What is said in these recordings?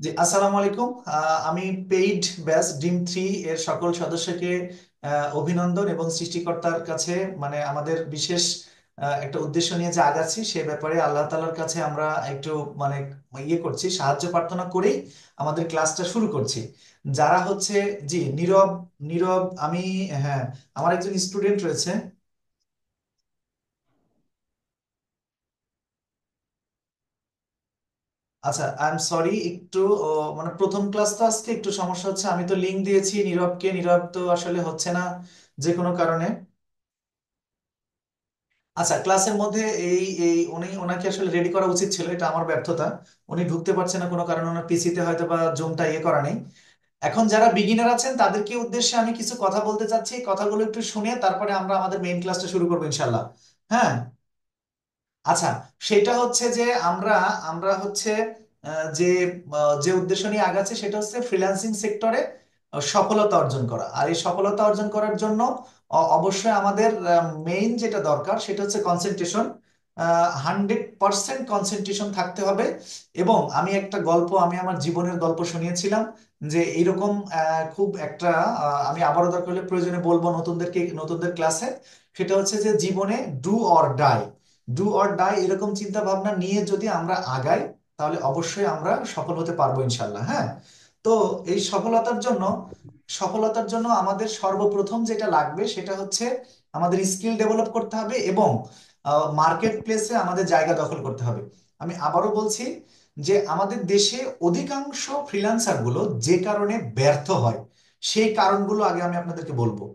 জি, আসসালামু আলাইকুম। আমি পেইড ব্যাচ ডিম 3 এর সকল সদস্যকে অভিনন্দন এবং সৃষ্টিকর্তার কাছে মানে আমাদের বিশেষ একটা উদ্দেশ্য নিয়ে যে আগাচ্ছি সে ব্যাপারে আল্লাহ তাআলার কাছে আমরা একটু মানে করছি, সাহায্য প্রার্থনা করেই আমাদের ক্লাসটা শুরু করছি। যারা হচ্ছে, জি, নীরব, নীরব আমি, হ্যাঁ, আমার একজন স্টুডেন্ট রয়েছে। আচ্ছা, আই এম সরি, একটু মানে প্রথম ক্লাস তো আজকে একটু সমস্যা হচ্ছে। আমি তো লিংক দিয়েছি নীরবকে, নীরব তো আসলে হচ্ছে না যে কোনো কারণে। আচ্ছা, ক্লাসের মধ্যে এই এই ওনাকে আসলে রেডি করা উচিত ছিল, এটা আমার ব্যর্থতা। উনি ঢুকতে পারছে না কোনো কারণে, ওনার পিসিতে হয়তো বা জুমটা করা নেই। এখন যারা বিগিনার আছেন তাদেরকে উদ্দেশ্যে আমি কিছু কথা বলতে চাচ্ছি, কথাগুলো একটু শুনে তারপরে আমরা আমাদের মেইন ক্লাসটা শুরু করবো ইনশাল্লাহ। হ্যাঁ। আচ্ছা, সেটা হচ্ছে যে আমরা আমরা হচ্ছে যে উদ্দেশ্য নিয়ে আগাচ্ছি সেটা হচ্ছে ফ্রিল্যান্সিং সেক্টরে সফলতা অর্জন করা। আর এই সফলতা অর্জন করার জন্য অবশ্যই আমাদের মেইন যেটা দরকার সেটা হচ্ছে কনসেন্ট্রেশন। 100% কনসেন্ট্রেশন থাকতে হবে। এবং আমি একটা গল্প, আমি আমার জীবনের গল্প শুনিয়েছিলাম যে এইরকম খুব একটা আমি আবারও দরকার হলে প্রয়োজনে বলবো নতুনদেরকে, নতুনদের ক্লাসে। সেটা হচ্ছে যে জীবনে do or die, do or die এরকম চিন্তা ভাবনা নিয়ে যদি আমরা আগাই তাহলে অবশ্যই আমরা সফল হতে পারবো ইনশাল্লাহ। হ্যাঁ। তো এই সফলতার জন্য আমাদের সর্বপ্রথম যেটা লাগবে সেটা হচ্ছে আমাদের স্কিল ডেভেলপ করতে হবে এবং মার্কেট প্লেসে আমাদের জায়গা দখল করতে হবে। আমি আবারও বলছি যে আমাদের দেশে অধিকাংশ ফ্রিল্যান্সার গুলো যে কারণে ব্যর্থ হয় সেই কারণগুলো আগে আমি আপনাদেরকে বলবো।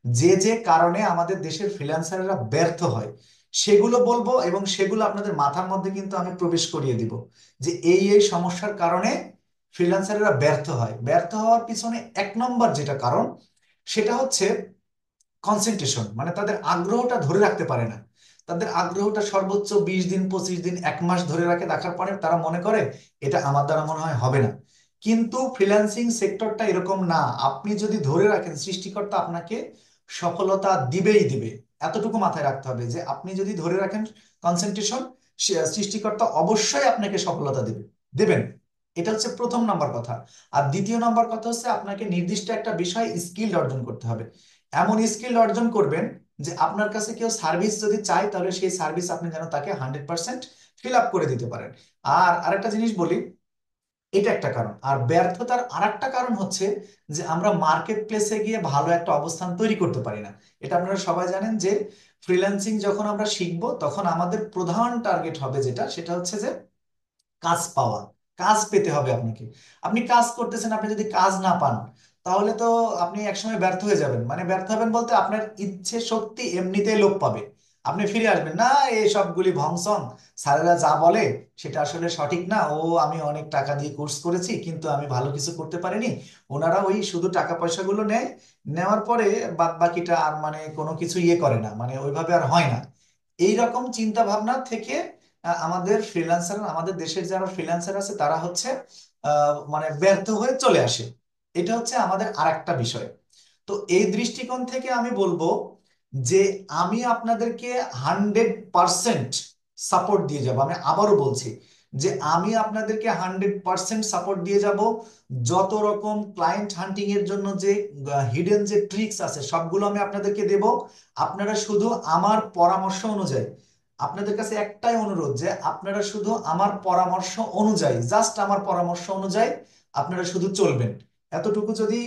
যে যে কারণে আমাদের দেশের ফ্রিল্যান্সাররা ব্যর্থ হয় সেগুলো বলবো এবং সেগুলো আপনাদের মাথার মধ্যে কিন্তু আমি প্রবেশ করিয়ে দিব যে এই এই সমস্যার কারণে ফ্রিল্যান্সাররা ব্যর্থ হয়। ব্যর্থ হওয়ার পিছনে 1 নম্বর যেটা কারণ সেটা হচ্ছে কনসেন্ট্রেশন, মানে তাদের আগ্রহটা ধরে রাখতে পারে না। তাদের আগ্রহটা সর্বোচ্চ 20 দিন, 25 দিন, 1 মাস ধরে রাখে, রাখার পরে তারা মনে করে এটা আমার দ্বারা মনে হয় হবে না। কিন্তু ফ্রিল্যান্সিং সেক্টরটা এরকম না। আপনি যদি ধরে রাখেন সৃষ্টিকর্তা আপনাকে সফলতা দিবেই দিবে। এতটুকু মাথায় রাখতে হবে যে আপনি যদি ধরে রাখেন কনসেন্ট্রেশন, সৃষ্টিকর্তা অবশ্যই আপনাকে সফলতা দিবে, দেবেন। এটা হচ্ছে প্রথম নাম্বার কথা। আর দ্বিতীয় নাম্বার কথা হচ্ছে আপনাকে নির্দিষ্ট একটা বিষয় স্কিল অর্জন করতে হবে। এমন স্কিল অর্জন করবেন যে আপনার কাছে কেউ সার্ভিস যদি চায় তাহলে সেই সার্ভিস আপনি যেন তাকে 100% ফিল আপ করে দিতে পারেন। আর আরেকটা জিনিস বলি, এটা একটা কারণ। আর ব্যর্থতার আরেকটা কারণ হচ্ছে যে আমরা মার্কেট প্লেসে গিয়ে ভালো একটা অবস্থান তৈরি করতে পারি না। এটা আপনারা সবাই জানেন যে ফ্রিল্যান্সিং যখন আমরা শিখবো তখন আমাদের প্রধান টার্গেট হবে যেটা, সেটা হচ্ছে যে কাজ পাওয়া। কাজ পেতে হবে আপনাকে। আপনি কাজ করতেছেন, আপনি যদি কাজ না পান তাহলে তো আপনি একসময় ব্যর্থ হয়ে যাবেন। মানে ব্যর্থ হবেন বলতে আপনার ইচ্ছে শক্তি এমনিতেই লোপ পাবে, আপনি ফিরে আসবেন না এই সবগুলি ভংসং, স্যারেরা যা বলে সেটা আসলে সঠিক না। ও, আমি অনেক টাকা দিয়ে কোর্স করেছি কিন্তু আমি ভালো কিছু করতে পারিনি। ওনারা ওই শুধু টাকা পয়সাগুলো নেয়, নেওয়ার পরে বাদ বাকিটা আর মানে কোনো কিছু করে না, মানে ওইভাবে আর হয় না। এই রকম চিন্তা ভাবনা থেকে আমাদের ফ্রিল্যান্সার, আমাদের দেশের যারা ফ্রিল্যান্সার আছে তারা হচ্ছে মানে ব্যর্থ হয়ে চলে আসে। এটা হচ্ছে আমাদের আরেকটা বিষয়। তো এই দৃষ্টিকোণ থেকে আমি বলবো যে আমি আপনাদেরকে 100% সাপোর্ট দিয়ে যাব। আমি আবারও বলছি যে আমি আপনাদেরকে 100% সাপোর্ট দিয়ে যাব। যত রকম ক্লায়েন্ট হান্টিং এর জন্য যে হিডেন যে ট্রিক্স আছে সবগুলো আমি আপনাদেরকে দেব। আপনারা শুধু আমার পরামর্শ অনুযায়ী, আপনাদের কাছে একটাই অনুরোধ যে আপনারা শুধু আমার পরামর্শ অনুযায়ী, জাস্ট আমার পরামর্শ অনুযায়ী আপনারা শুধু চলবেন। এতটুকু যদি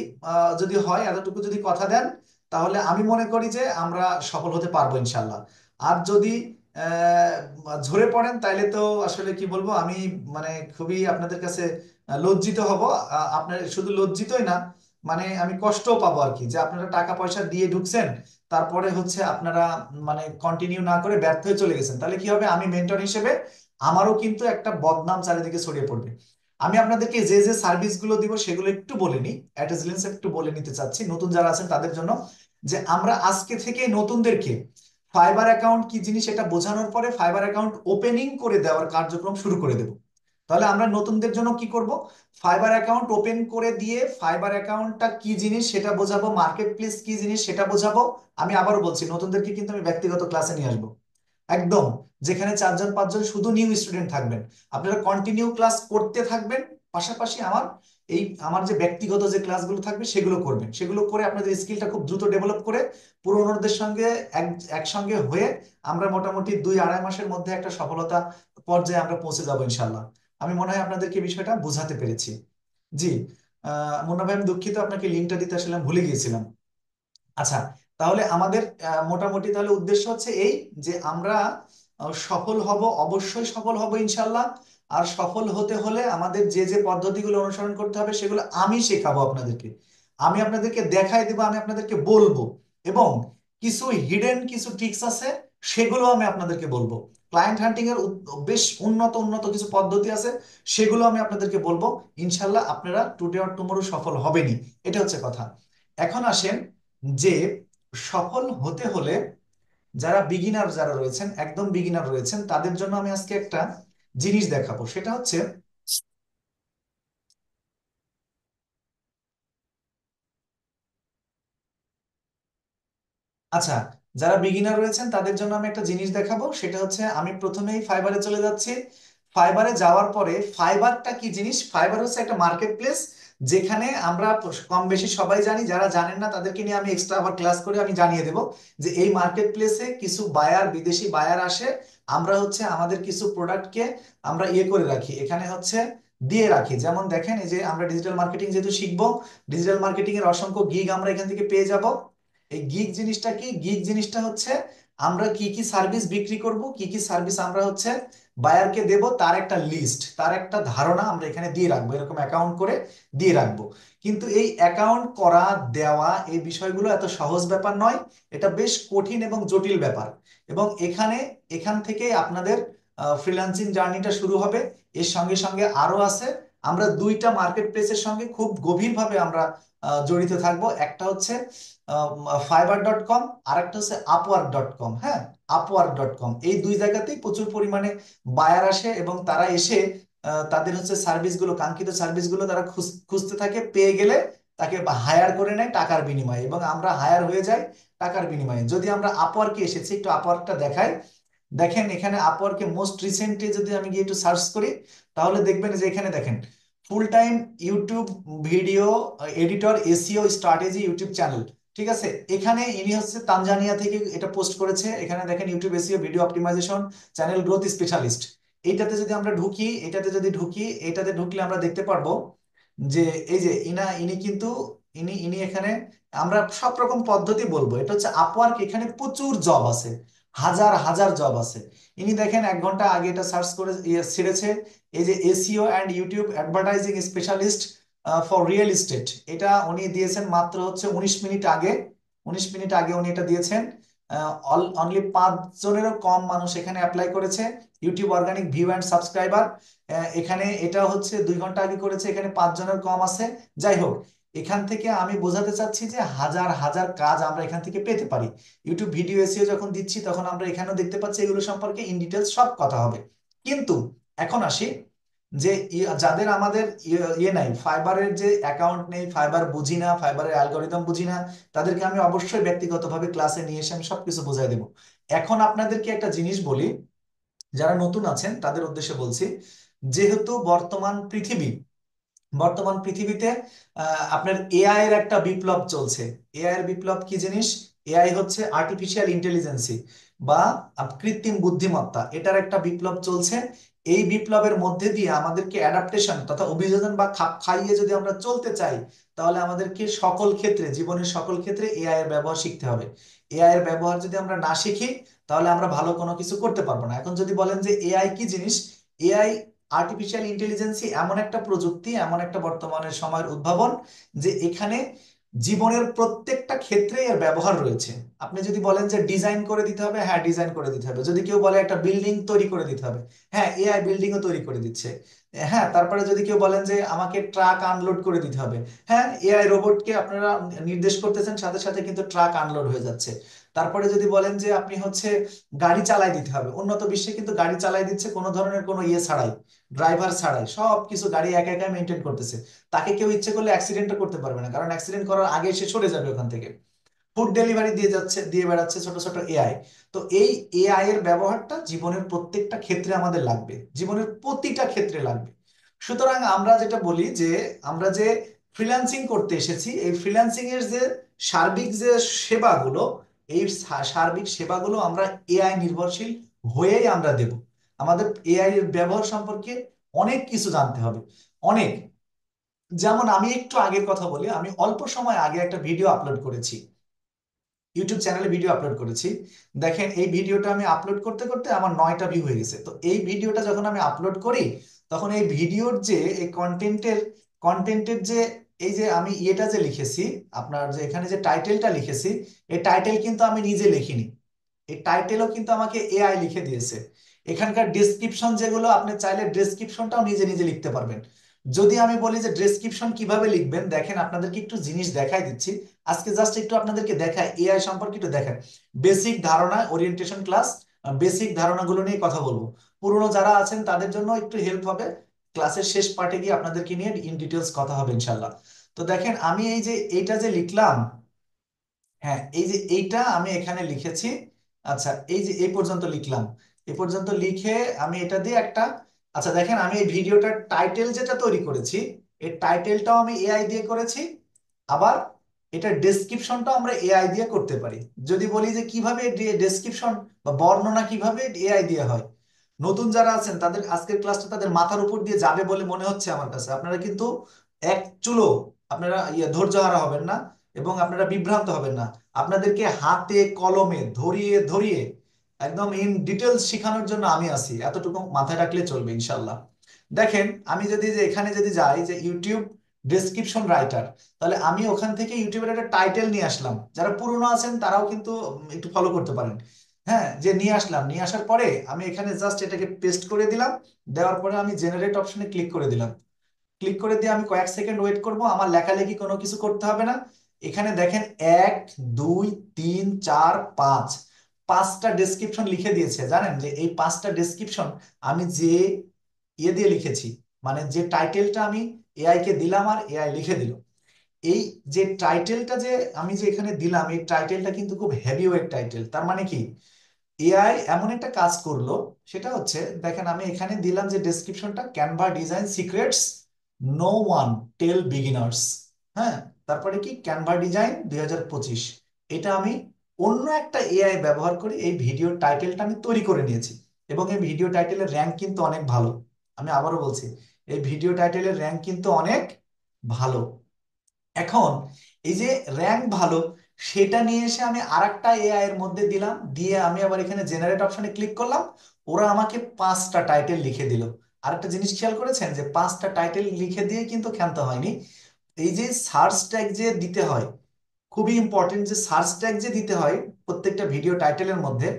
যদি হয়, এতটুকু যদি কথা দেন তাহলে আমি মনে করি যে আমরা সফল হতে পারবো ইনশাল্লাহ। আর যদি ঝরে পড়েন তাইলে তো আসলে কি বলবো আমি, মানে খুবই আপনাদের কাছে লজ্জিত হব। আপনার শুধু লজ্জিতই না, মানে আমি কষ্টও পাবো আর কি, যে আপনারা টাকা পয়সা দিয়ে ঢুকছেন তারপরে হচ্ছে আপনারা মানে কন্টিনিউ না করে ব্যর্থ হয়ে চলে গেছেন, তাহলে কি হবে? আমি মেন্টর হিসেবে আমারও কিন্তু একটা বদনাম চারিদিকে ছড়িয়ে পড়বে। আমি আপনাদেরকে যে যে সার্ভিস গুলো দিব সেগুলো একটু বলে নিই, অ্যাট এ গ্লিমস একটু বলে নিতে চাচ্ছি নতুন যারা আছেন তাদের জন্য। যে আমরা আজকে থেকে নতুনদেরকে ফাইবার অ্যাকাউন্ট কি জিনিস এটা বোঝানোর পরে ফাইবার অ্যাকাউন্ট ওপেনিং করে দেওয়ার কার্যক্রম শুরু করে দেব। তাহলে আমরা নতুনদের জন্য কি করব? ফাইবার অ্যাকাউন্ট ওপেন করে দিয়ে ফাইবার অ্যাকাউন্টটা কি জিনিস সেটা বোঝাবো, মার্কেট প্লেস কি জিনিস সেটা বোঝাবো। আমি আবারও বলছি নতুনদেরকে কিন্তু আমি ব্যক্তিগত ক্লাসে নিয়ে আসবো একদম, যেখানে 4 জন 5 জন শুধু নিউ স্টুডেন্ট থাকবেন। আপনারা কন্টিনিউ ক্লাস করতে থাকবেন, পাশাপাশি আমার যে ব্যক্তিগত যে ক্লাসগুলো থাকবে সেগুলো করবেন, সেগুলো করে আপনাদের স্কিলটা খুব দ্রুত ডেভেলপ করে পুরোনোদের সঙ্গে এক একসঙ্গে হয়ে আমরা মোটামুটি 2-2.5 মাসের মধ্যে একটা সফলতা পর্যায়ে আমরা পৌঁছে যাবো ইনশাল্লাহ। আমি মনে হয় আপনাদেরকে বিষয়টা বোঝাতে পেরেছি। জি। মুন্না ভাই, আমি দুঃখিত, আপনাকে লিঙ্কটা দিতে আসলে আমি ভুলে গিয়েছিলাম। আচ্ছা, তাহলে আমাদের মোটামুটি তাহলে উদ্দেশ্য হচ্ছে এই, যে আমরা সফল হব, অবশ্যই সফল হব ইনশাল্লাহ। আর সফল হতে হলে আমাদের যে যে পদ্ধতিগুলো অনুসরণ করতে হবে সেগুলো আমি শেখাবো আপনাদেরকে, আমি আপনাদেরকে দেখাই দেবো, আমি আপনাদেরকে বলবো। এবং কিছু হিডেন কিছু ট্রিক্স আছে, সেগুলো আমি আপনাদেরকে বলবো। ক্লায়েন্ট হান্টিং এর বেশ উন্নত উন্নত কিছু পদ্ধতি আছে, সেগুলো আমি আপনাদেরকে বলবো। ইনশাল্লাহ আপনারা টুডে অর টুমরো সফল হবেনই, এটা হচ্ছে কথা। এখন আসেন যে সফল হতে হলে যারা রয়েছেন, একদম বিগিনার রয়েছেন, তাদের জন্য আমি আজকে একটা জিনিস দেখাবো। সেটা হচ্ছে, আচ্ছা, যারা বিগিনার রয়েছেন তাদের জন্য আমি একটা জিনিস দেখাবো। সেটা হচ্ছে, আমি প্রথমেই ফাইবারে চলে যাচ্ছি। ফাইবারে যাওয়ার পরে, ফাইবারটা কি জিনিস? ফাইবার হচ্ছে একটা মার্কেট প্লেস, যেখানে আমরা কম বেশি সবাই জানি। যারা জানেন না তাদেরকে নিয়ে আমি এক্সট্রা আবার ক্লাস করে আমি জানিয়ে দেবো যে এই মার্কেট প্লেসে কিছু বায়ার, বিদেশি বায়ার আসে। আমরা হচ্ছে আমাদের কিছু প্রোডাক্টকে আমরা ইয়ে করে রাখি, এখানে হচ্ছে দিয়ে রাখি। যেমন দেখেন, এই যে আমরা ডিজিটাল মার্কেটিং যেহেতু শিখবো, ডিজিটাল মার্কেটিং এর অসংখ্য গিগ আমরা এখান থেকে পেয়ে যাব। এই গিগ জিনিসটা কি? গিগ জিনিসটা হচ্ছে আমরা কি কি সার্ভিস বিক্রি করব, কি কি সার্ভিস আমরা হচ্ছে বায়ারকে দেব, তার একটা লিস্ট, তার একটা ধারণা আমরা এখানে দিয়ে রাখবো, এরকম অ্যাকাউন্ট করে দিয়ে রাখবো। কিন্তু এই অ্যাকাউন্ট করা, দেওয়া, এই বিষয়গুলো এত সহজ ব্যাপার নয়। এটা বেশ কঠিন এবং জটিল ব্যাপার। এবং এখান থেকে আপনাদের ফ্রিল্যান্সিং জার্নিটা শুরু হবে। এর সঙ্গে সঙ্গে আরো আছে, আমরা দুইটা মার্কেট প্লেসের সঙ্গে খুব গভীরভাবে আমরা জড়িত থাকবো। একটা হচ্ছে fiverr.com, আর একটা হচ্ছে upwork.com। হ্যাঁ, upwork.com, এই দুই জায়গাতেই প্রচুর পরিমাণে বায়ার আসে এবং তারা এসে তাদের হচ্ছে সার্ভিসগুলো, কাঙ্ক্ষিত সার্ভিসগুলো তারা খুঁজতে থাকে, পেয়ে গেলে তাকে হায়ার করে নেয় টাকার বিনিময়ে, এবং আমরা হায়ার হয়ে যাই টাকার বিনিময়ে। যদি আমরা আপওয়ার্কে এসেছি, একটু আপওয়ার্কটা দেখাই। দেখেন এখানে আপওয়ার্কে মোস্ট রিসেন্টলি যদি আমি গিয়ে একটু সার্চ করি, তাহলে দেখবেন যে এখানে দেখেন full time YouTube video editor SEO strategy YouTube channel. ঠিক আছে, এখানে ইনি হচ্ছে তানজানিয়া থেকে এটা পোস্ট করেছে। এখানে দেখেন YouTube SEO video optimization channel growth specialist. এটাতে ঢুকলে আমরা দেখতে পারবো যে এই যে ইনি কিন্তু ইনি এখানে, আমরা সব রকম পদ্ধতি বলবো। এটা হচ্ছে আপওয়ার্ক, এখানে প্রচুর জব আছে, হাজার হাজার জব আছে। ইনি দেখেন 1 ঘন্টা আগে এটা সার্চ করে ছেড়েছে, এই যে SEO and YouTube advertising specialist for real estate. এটা উনি দিয়েছেন মাত্র হচ্ছে 19 মিনিট আগে। 19 মিনিট আগে উনি এটা দিয়েছেন। অনলি 5 জনেরও কম মানুষ এখানে অ্যাপ্লাই করেছে। YouTube organic view and subscriber, এখানে এটা হচ্ছে 2 ঘন্টা আগে করেছে, এখানে 5 জনের কম আছে। যাই হোক, এখান থেকে আমি বোঝাতে চাচ্ছি যে হাজার হাজার কাজ আমরা এখান থেকে পেতে পারি। ইউটিউব ভিডিও এসইও যখন দিচ্ছি তখন আমরা এখানেও দেখতে পাচ্ছি, এগুলো সম্পর্কে ইন ডিটেলস সব কথা হবে। কিন্তু এখন আসি যে যাদের আমাদের ইয়ে নাই, ফাইবারের যে অ্যাকাউন্ট নেই, ফাইবার বুঝি না, ফাইবারের অ্যালগোরিদম বুঝি না, তাদেরকে আমি অবশ্যই ব্যক্তিগতভাবে ক্লাসে নিয়ে এসে আমি সবকিছু বোঝাই দেবো। এখন আপনাদেরকে একটা জিনিস বলি, যারা নতুন আছেন তাদের উদ্দেশ্যে বলছি। যেহেতু বর্তমান পৃথিবীতে আপনার এআই এর একটা বিপ্লব চলছে। এআই এর বিপ্লব কি জিনিস? এআই হচ্ছে আর্টিফিশিয়াল ইন্টেলিজেন্সি বা কৃত্রিম বুদ্ধিমত্তা, এটার একটা বিপ্লব চলছে। এই বিপ্লবের মধ্যে দিয়ে আমাদেরকে অ্যাডাপ্টেশন তথা অভিযোজন বা খাপ খাইয়ে যদি আমরা চলতে চাই, তাহলে আমাদেরকে সকল ক্ষেত্রে, জীবনের সকল ক্ষেত্রে এআই এর ব্যবহার শিখতে হবে। এআই এর ব্যবহার যদি আমরা না শিখি, তাহলে আমরা ভালো কোনো কিছু করতে পারবো না। এখন যদি বলেন যে এআই কি জিনিস, এআই, আর্টিফিশিয়াল ইন্টেলিজেন্সি এমন একটা প্রযুক্তি, এমন একটা বর্তমানের সময়ের উদ্ভাবন, যে এখানে জীবনের প্রত্যেকটা ক্ষেত্রে এর ব্যবহার রয়েছে। আপনি যদি বলেন যে ডিজাইন করে দিতে হবে, হ্যাঁ ডিজাইন করে দিতে হবে। যদি কেউ বলে একটা বিল্ডিং তৈরি করে দিতে হবে, হ্যাঁ এআই বিল্ডিংও তৈরি করে দিচ্ছে। হ্যাঁ, তারপরে যদি কেউ বলেন যে আমাকে ট্রাক আনলোড করে দিতে হবে, হ্যাঁ এআই রোবটকে আপনারা নির্দেশ করতেছেন, সাথে সাথে কিন্তু ট্রাক আনলোড হয়ে যাচ্ছে। তারপরে যদি বলেন যে আপনি হচ্ছে গাড়ি চালাই দিতে হবে, উন্নত বিশ্বে কিন্তু গাড়ি চালাই দিচ্ছে কোনো ধরনের কোনো ইয়ে ছাড়াই, ড্রাইভার ছাড়াই সব কিছু গাড়ি একা একা মেনটেন করতেছে। তাকে কেউ ইচ্ছে করলে অ্যাক্সিডেন্টও করতে পারবে না, কারণ অ্যাক্সিডেন্ট করার আগে সে সরে যাবে ওখান থেকে। ফুড ডেলিভারি দিয়ে বেড়াচ্ছে ছোট ছোট এআই। তো এই এআই এর ব্যবহারটা জীবনের প্রত্যেকটা ক্ষেত্রে আমাদের লাগবে, জীবনের প্রতিটা ক্ষেত্রে লাগবে। সুতরাং আমরা যেটা বলি যে আমরা যে ফ্রিল্যান্সিং করতে এসেছি, এই ফ্রিল্যান্সিং এর যে সার্বিক যে সেবাগুলো, এই সার্বিক সেবাগুলো আমরা এআই নির্ভরশীল হয়েই আমরা দেব। আমাদের এআই এর ব্যবহার সম্পর্কে অনেক কিছু জানতে হবে, অনেক। যেমন আমি একটু আগের কথা বলি, আমি অল্প সময় আগে একটা ভিডিও আপলোড করেছি, ইউটিউব চ্যানেলে ভিডিও আপলোড করেছি। দেখেন এই ভিডিওটা আমি আপলোড করতে করতে আমার 9টা ভিউ হয়ে গেছে। তো এই ভিডিওটা যখন আমি আপলোড করি, তখন এই ভিডিওর যে এই কন্টেন্টের যে এই যে আমি ইয়েটা যে লিখেছি, আপনার যে এখানে যে টাইটেলটা লিখেছি, এই টাইটেল কিন্তু আমি নিজে লিখিনি, এই টাইটেলও কিন্তু আমাকে এআই লিখে দিয়েছে। এখানকার ডেসক্রিপশন যেগুলো, আপনি চাইলে ডেসক্রিপশনটাও নিজে নিজে লিখতে পারবেন। যদি আমি বলি যে ডেসক্রিপশন কিভাবে লিখবেন, দেখেন আপনাদেরকে একটু জিনিস দেখাই দিচ্ছি। আজকে জাস্ট একটু আপনাদেরকে দেখায়, এআই সম্পর্কে একটু দেখায়, বেসিক ধারণা, ওরিয়েন্টেশন ক্লাস, বেসিক ধারণাগুলো নিয়ে কথা বলবো। পুরনো যারা আছেন তাদের জন্য একটু হেল্প হবে, ক্লাসের শেষ পার্টে গিয়ে আপনাদেরকে নিয়ে ইন ডিটেলস কথা হবে ইনশাল্লাহ। তো দেখেন আমি এই যে এইটা যে লিখলাম, হ্যাঁ এই যে এইটা আমি এখানে লিখেছি। আচ্ছা এই যে এই পর্যন্ত লিখলাম, এই পর্যন্ত লিখে আমি এটা দিয়ে একটা, আচ্ছা দেখেন আমি এই ভিডিওটার টাইটেল যেটা তৈরি করেছি, এই টাইটেলটাও আমি এআই দিয়ে করেছি। আবার এটা ডেসক্রিপশনটাও আমরা এআই দিয়ে করতে পারি। যদি বলি যে কিভাবে ডেসক্রিপশন বা বর্ণনা কিভাবে এআই দিয়ে হয়, নতুন যারা আছেন তাদের আজকের ক্লাসটা তাদের মাথার উপর দিয়ে যাবে বলে মনে হচ্ছে আমার কাছে। আপনারা কিন্তু এক চুলো আপনারা ধৈর্য হারা হবেন না এবং আপনারা বিভ্রান্ত হবেন না। আপনাদেরকে হাতে কলমে ধরিয়ে ধরিয়ে একদম ইন ডিটেলস শেখানোর জন্য আমি আছি, এতটুকু মাথায় রাখলে চলবে ইনশাল্লাহ। দেখেন আমি যদি যে এখানে যদি যাই যে ইউটিউব ডেসক্রিপশন রাইটার, তাহলে আমি ওখান থেকে ইউটিউবের একটা টাইটেল নিয়ে আসলাম। যারা পুরনো আছেন তারাও কিন্তু একটু ফলো করতে পারেন। হ্যাঁ, যে নিয়ে আসলাম, নিয়ে আসার পরে আমি এখানে জাস্ট এটাকে পেস্ট করে দিলাম। দেওয়ার পরে আমি জেনারেট অপশনে ক্লিক করে দিলাম। ক্লিক করে দিয়ে আমি কয়েক সেকেন্ড ওয়েট করব, আমার লেখালেখি কোনো কিছু করতে হবে না। এখানে দেখেন 1 2 3 4 5, 5টা ডেসক্রিপশন লিখে দিয়েছে। জানেন যে এই 5টা ডেসক্রিপশন আমি যে ইয়ে দিয়ে লিখেছি, মানে যে টাইটেলটা আমি এআই কে দিলাম আর এআই লিখে দিল। এই যে টাইটেলটা যে আমি যে এখানে দিলাম, এই টাইটেলটা কিন্তু খুব হেভি ওয়েট টাইটেল। তার মানে কি, এআই এমন একটা কাজ করলো, সেটা হচ্ছে দেখেন আমি এখানে দিলাম যে ডেসক্রিপশনটা, Canva design secrets no one tell beginners. হ্যাঁ, তারপরে কি ক্যানভা ডিজাইন 2025, এটা আমি অন্য একটা এআই ব্যবহার করে এই ভিডিও টাইটেলটা আমি তৈরি করে নিয়েছি। এবং এই ভিডিও টাইটেলের র্যাঙ্ক কিন্তু অনেক ভালো। আমি আবারও বলছি, এই ভিডিও টাইটেলের র্যাঙ্ক কিন্তু অনেক ভালো। এখন এই যে র্যাঙ্ক ভালো, সেটা নিয়ে এসে আমি আরেকটা এআই এর মধ্যে দিলাম, দিয়ে আমি আবার এখানে জেনারেট অপশনে ক্লিক করলাম। ওরা আমাকে 5টা টাইটেল লিখে দিল। আরেকটা জিনিস খেয়াল করেছেন যে 5টা টাইটেল লিখে দিয়ে কিন্তু ক্ষান্ত হয়নি, এই যে সার্চ ট্যাগ যে দিতে হয়, খুবই ইম্পর্টেন্ট যে সার্চ ট্যাগ যে দিতে হয় প্রত্যেকটা ভিডিও টাইটেলের মধ্যে,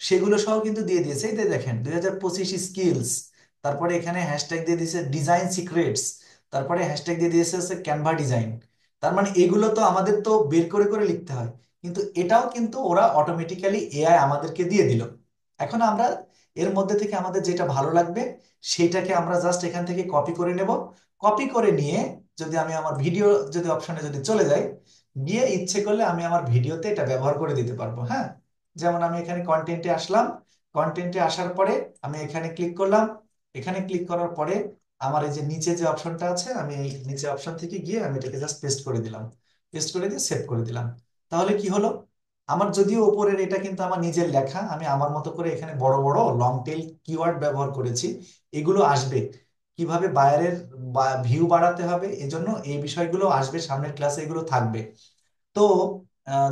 সেগুলো সহ কিন্তু দিয়ে দিয়েছে। এই যে দেখেন 2025 স্কিলস, তারপরে এখানে হ্যাশট্যাগ দিয়ে দিয়েছে ডিজাইন সিক্রেটস, তারপরে হ্যাশট্যাগ দিয়ে দিয়েছে হচ্ছে ক্যানভা ডিজাইন। তার মানে এগুলো তো আমাদের তো বের করে করে লিখতে হয়, কিন্তু এটাও কিন্তু ওরা অটোমেটিক্যালি এআই আমাদেরকে দিয়ে দিল। এখন আমরা এর মধ্যে থেকে আমাদের যেটা ভালো লাগবে সেটাকে আমরা জাস্ট এখান থেকে কপি করে নেব। কপি করে নিয়ে যদি আমি আমার ভিডিও যদি অপশনে যদি চলে যাই, গিয়ে ইচ্ছে করলে আমি আমার ভিডিওতে এটা ব্যবহার করে দিতে পারবো। হ্যাঁ, যেমন আমি এখানে কন্টেন্টে আসলাম, কন্টেন্টে আসার পরে আমি এখানে ক্লিক করলাম। এখানে ক্লিক করার পরে আমার এই যে নিচে যে অপশনটা আছে, আমি এই নিচে অপশন থেকে গিয়ে আমি এটাকে জাস্ট পেস্ট করে দিলাম। পেস্ট করে দিয়ে সেভ করে দিলাম। তাহলে কি হলো, আমার যদিও উপরের এটা কিন্তু আমার নিজের লেখা, আমি আমার মতো করে এখানে বড় বড় লং টেল কিওয়ার্ড ব্যবহার করেছি। এগুলো আসবে কিভাবে বায়ারের ভিউ বাড়াতে হবে, এজন্য এই বিষয়গুলো আসবে সামনের ক্লাসে, এগুলো থাকবে। তো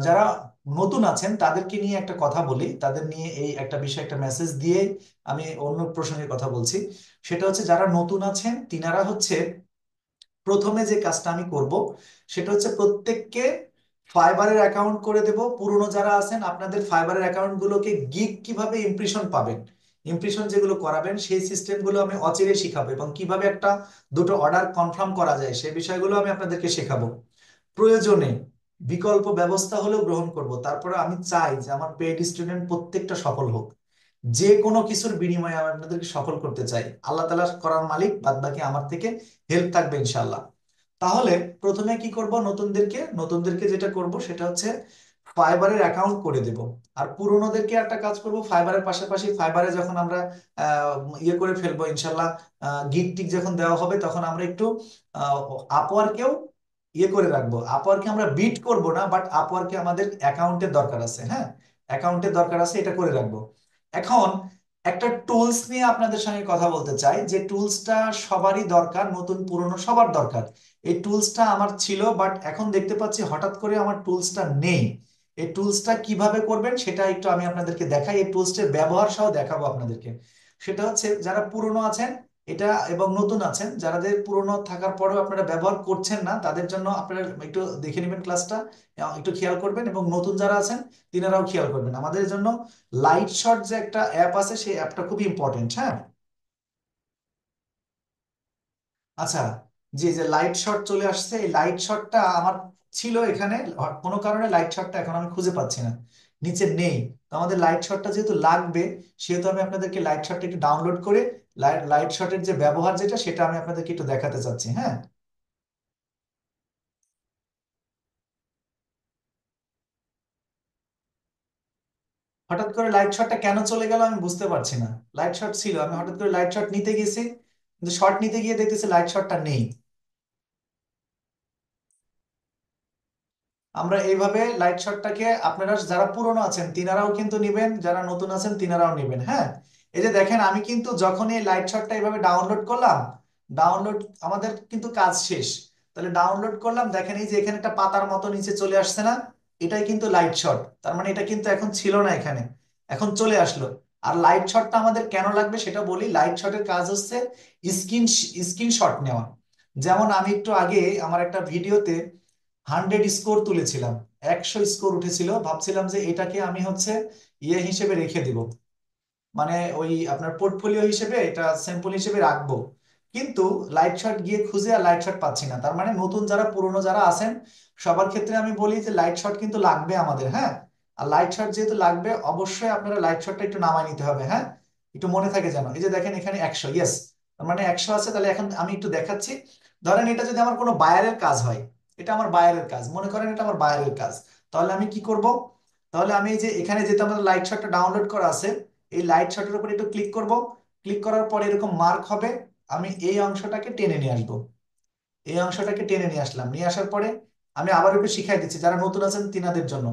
যারা নতুন আছেন তাদেরকে নিয়ে একটা কথা বলি, তাদের নিয়ে এই একটা বিষয় একটা মেসেজ দিয়ে আমি অন্য প্রসঙ্গে কথা বলছি। সেটা হচ্ছে যারা নতুন আছেন তিনারা হচ্ছে প্রথমে যে কাজটা আমি করব সেটা হচ্ছে প্রত্যেককে ফাইবারের অ্যাকাউন্ট করে দেব। পুরনো যারা আছেন আপনাদের ফাইবারের অ্যাকাউন্ট গুলোকে গিগ কিভাবে ইমপ্রেশন পাবেন, ইমপ্রেশন যেগুলো করাবেন সেই সিস্টেম গুলো আমি অচিরে শিখাবো, এবং কিভাবে একটা দুটো অর্ডার কনফার্ম করা যায় সেই বিষয়গুলো আমি আপনাদেরকে শেখাবো। প্রয়োজনে বিকল্প ব্যবস্থা হলেও গ্রহণ করব। তারপরে আমি চাই যে আমার পেইড স্টুডেন্ট প্রত্যেকটা সফল হোক, যে কোনো কিছুর বিনিময়ে আমি আপনাদেরকে সফল করতে চাই। আল্লাহ তাআলা করার মালিক, বাদ বাকি আমার থেকে হেল্প থাকবে ইনশাল্লাহ। তাহলে প্রথমে কি করব, নতুনদেরকে যেটা করব সেটা হচ্ছে ফাইবারের অ্যাকাউন্ট করে দেব। আর পুরোনোদেরকে একটা কাজ করব, ফাইবারের পাশাপাশি ফাইবারে যখন আমরা ইয়ে করে ফেলবো ইনশাল্লাহ, গিগ টিক যখন দেওয়া হবে তখন আমরা একটু আপওয়ার্কেও ইয়ে করে রাখবো। আপওয়ার্কে আমরা বিট করব না, বাট আপওয়ার্কে আমাদের অ্যাকাউন্টের দরকার আছে, হ্যাঁ, অ্যাকাউন্টের দরকার আছে, এটা করে রাখবো। এখন একটা টুলস নিয়ে আপনাদের সঙ্গে কথা বলতে চাই, যে টুলসটা সবারই দরকার, নতুন পুরনো সবার দরকার। এই টুলসটা আমার ছিল, বাট এখন দেখতে পাচ্ছি হঠাৎ করে আমার টুলসটা নেই। এই টুলসটা কিভাবে করবেন সেটা একটু আমি আপনাদেরকে দেখাই, এই টুলসটার ব্যবহার সহ দেখাবো আপনাদেরকে। সেটা হচ্ছে, যারা পুরনো আছেন এটা এবং নতুন আছেন, যাদের পুরনো থাকার পরেও আপনারা ব্যবহার করছেন না, তাদের জন্য আপনারা একটু দেখে নেবেন ক্লাসটা, একটু খেয়াল করবেন, এবং নতুন যারা আছেন তিনারাও খেয়াল করবেন। আমাদের জন্য লাইট শট যে একটা অ্যাপ আছে, সেই অ্যাপটা খুবই ইম্পর্টেন্ট, হ্যাঁ। আচ্ছা, যে যে লাইট শট চলে আসছে, এই লাইট শটটা আমার ছিল এখানে, কোনো কারণে লাইট শটটা এখন আমি খুঁজে পাচ্ছি না, নিচে নেই। তো আমাদের লাইট শটটা যেহেতু লাগবে, সেহেতু আমি আপনাদেরকে লাইট শটটা একটু ডাউনলোড করে লাইট শটের যে ব্যবহার যেটা, সেটা আমি আপনাদেরকে একটু দেখাতে চাচ্ছি, হ্যাঁ। হঠাৎ করে লাইট শটটা কেন চলে গেল আমি বুঝতে পারছি না। লাইট শট ছিল, আমি হঠাৎ করে লাইট শট নিতে গেছি, কিন্তু শট নিতে গিয়ে দেখতেছি লাইট শটটা নেই। আমরা এইভাবে লাইট শটটাকে, আপনারা যারা পুরনো আছেন তিনারাও কিন্তু নিবেন, যারা নতুন আছেন তিনারাও নিবেন, হ্যাঁ। এই যে দেখেন, আমি কিন্তু যখন এই লাইট শটটা এইভাবে ডাউনলোড করলাম, ডাউনলোড, আমাদের কিন্তু কাজ শেষ। তাহলে ডাউনলোড করলাম, দেখেন এই যে এখানে একটা পাতার মতো নিচে চলে আসছে না, এটাই কিন্তু লাইট শট। তার মানে এটা কিন্তু এখন ছিল না এখানে, এখন চলে আসলো। আর লাইট শটটা আমাদের কেন লাগবে সেটা বলি। লাইট শটের কাজ হচ্ছে স্ক্রিন স্ক্রিনশট নেওয়া। যেমন আমি একটু আগে আমার একটা ভিডিওতে 100 স্কোর তুলেছিলাম, 100 স্কোর উঠেছিল, ভাবছিলাম যে এটাকে আমি হচ্ছে ইয়ে হিসেবে রেখে দিব, মানে ওই আপনার পোর্টফোলিও হিসেবে, এটা স্যাম্পল হিসেবে রাখবো। কিন্তু লাইট শট গিয়ে খুঁজে আর লাইট শট পাচ্ছি না। তার মানে নতুন যারা পুরনো যারা আছেন সবার ক্ষেত্রে আমি বলি যে লাইট শট কিন্তু লাগবে আমাদের, হ্যাঁ। আর লাইট শট যেহেতু লাগবে, অবশ্যই আপনারা লাইট শটটা একটু নামায় নিতে হবে, হ্যাঁ। একটু মনে থাকে যেন। এই যে দেখেন এখানে 100, ইয়েস, তার মানে 100 আছে। তাহলে এখন আমি একটু দেখাচ্ছি। ধরেন এটা যদি আমার কোনো বায়ারের কাজ হয়, এটা আমার বায়ারের কাজ, মনে করেন এটা আমার বায়ারের কাজ, তাহলে আমি কি করব? তাহলে আমি এই যে এখানে যেহেতু আমাদের লাইট শটটা ডাউনলোড করা আছে, এই লাইট শটের উপর একটু ক্লিক করব। ক্লিক করার পরে এরকম মার্ক হবে, আমি এই অংশটাকে টেনে নিয়ে আসবো। এই অংশটাকে টেনে নিয়ে আসলাম, নিয়ে আসার পরে আমি আবার একটু শিখাই দিচ্ছি যারা নতুন আছেন তিনাদের জন্য।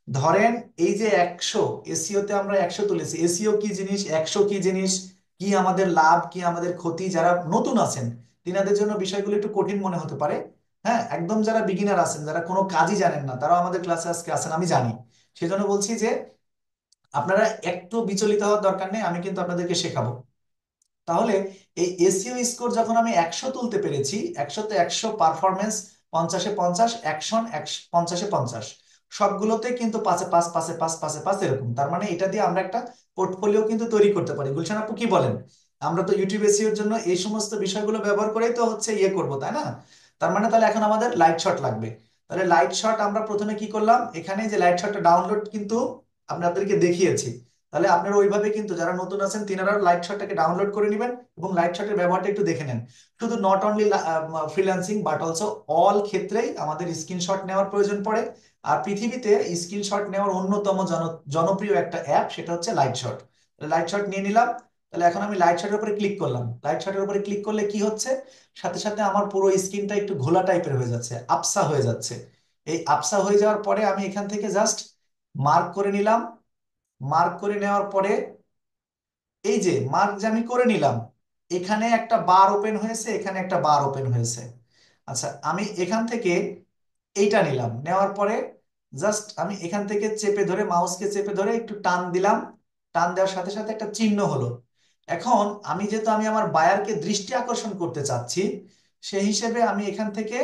ধরেন এই যে 100, এসইও তে আমরা 100 তুলেছি। এসইও কি জিনিস, 100 কি জিনিস, কি আমাদের লাভ, কি আমাদের ক্ষতি, যারা নতুন আছেন তিনাদের জন্য বিষয়গুলো একটু কঠিন মনে হতে পারে, হ্যাঁ। একদম যারা বিগিনার আছেন, যারা কোনো কাজই জানেন না, তারাও আমাদের ক্লাসে আজকে আছেন, আমি জানি। সেজন্য বলছি যে আপনারা একটু বিচলিত হওয়ার দরকার নেই, আমি কিন্তু আপনাদেরকে শেখাবো। তাহলে এই এসইও স্কোর যখন আমি 100 তুলতে পেরেছি, 100-তে 100, পারফরমেন্স 50-এ 50, অ্যাকশন 50-এ 50, সবগুলোতে কিন্তু 5-এ 5, 5-এ 5, 5-এ 5 এরকম। তার মানে এটা দিয়ে আমরা একটা পোর্টফোলিও কিন্তু তৈরি করতে পারি। গুলশান আপু কি বলেন? আমরা তো ইউটিউব এসইওর জন্য এই সমস্ত বিষয়গুলো ব্যবহার করেই তো হচ্ছে ইয়ে করবো, তাই না? তার মানে তাহলে এখন আমাদের লাইট শট লাগবে। তাহলে লাইট শট আমরা প্রথমে কি করলাম, এখানে যে লাইট শটটা ডাউনলোড কিন্তু আপনাদেরকে দেখিয়েছি। তাহলে আপনারা ওইভাবে কিন্তু যারা নতুন আছেন তিনারা লাইট শটটাকে ডাউনলোড করে নেবেন এবং লাইট শটের ব্যবহারটা একটু দেখে নেন। শুধু not only freelancing, but also all ক্ষেত্রেই আমাদের স্ক্রিনশট নেওয়ার প্রয়োজন পড়ে। আর পৃথিবীতে স্ক্রিনশট নেওয়ার অন্যতম জনপ্রিয় একটা অ্যাপ, সেটা হচ্ছে লাইট শট। লাইট শট নিয়ে নিলাম। তাহলে এখন আমি লাইট শটের উপরে ক্লিক করলাম। লাইট শটের উপরে ক্লিক করলে কি হচ্ছে, সাথে সাথে আমার পুরো স্ক্রিনটা একটু ঘোলা টাইপের হয়ে যাচ্ছে, আবসা হয়ে যাচ্ছে। এই আবসা হয়ে যাওয়ার পরে আমি এখান থেকে জাস্ট মার্ক করে নিলাম। মার্ক করে নেওয়ার পরে এই যে মার্ক যে আমি করে নিলাম, এখানে একটা বার ওপেন হয়েছে, এখানে একটা বার ওপেন হয়েছে। আচ্ছা, আমি এখান থেকে এইটা নিলাম, নেওয়ার পরে জাস্ট আমি এখান থেকে চেপে ধরে, মাউসকে চেপে ধরে একটু টান দিলাম। টান দেওয়ার সাথে সাথে একটা চিহ্ন হলো। এখন আমি যেহেতু আমি আমার বায়ারকে দৃষ্টি আকর্ষণ করতে চাচ্ছি, সেই হিসেবে আমি এখান থেকে